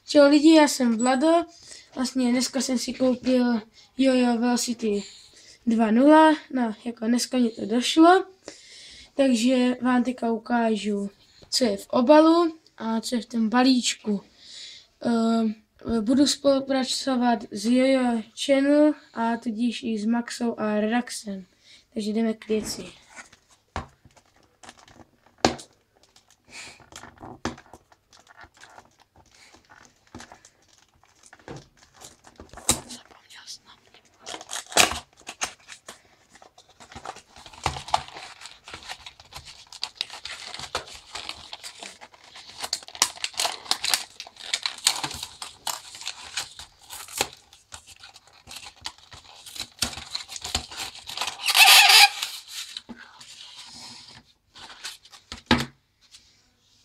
Čau lidi, já jsem Vlado. Vlastně dneska jsem si koupil Jojo Velocity 2.0. No, jako dneska mi to došlo. Takže vám teďka ukážu, co je v obalu a co je v tom balíčku. Budu spolupracovat s Jojo Channel a tudíž i s Maxou a Raxem. Takže jdeme k věci.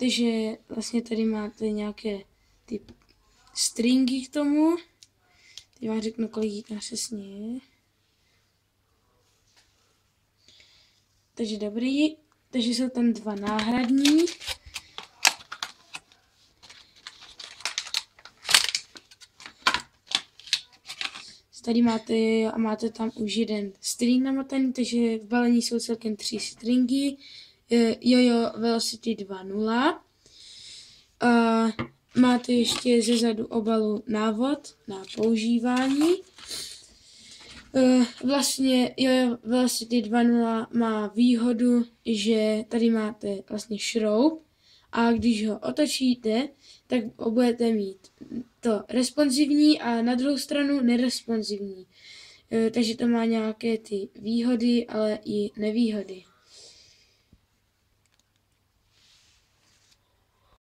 Takže vlastně tady máte nějaké ty stringy k tomu. Teď vám řeknu, kolik jich tam přesně je. Takže dobrý. Takže jsou tam dva náhradní. Tady máte tam už jeden string namotaný, takže v balení jsou celkem 3 stringy. Jojo Velocity 2.0. A máte ještě ze zadu obalu návod na používání. Vlastně Jojo Velocity 2.0 má výhodu, že tady máte vlastně šroub a když ho otočíte, tak budete mít to responsivní a na druhou stranu neresponsivní. Takže to má nějaké ty výhody, ale i nevýhody.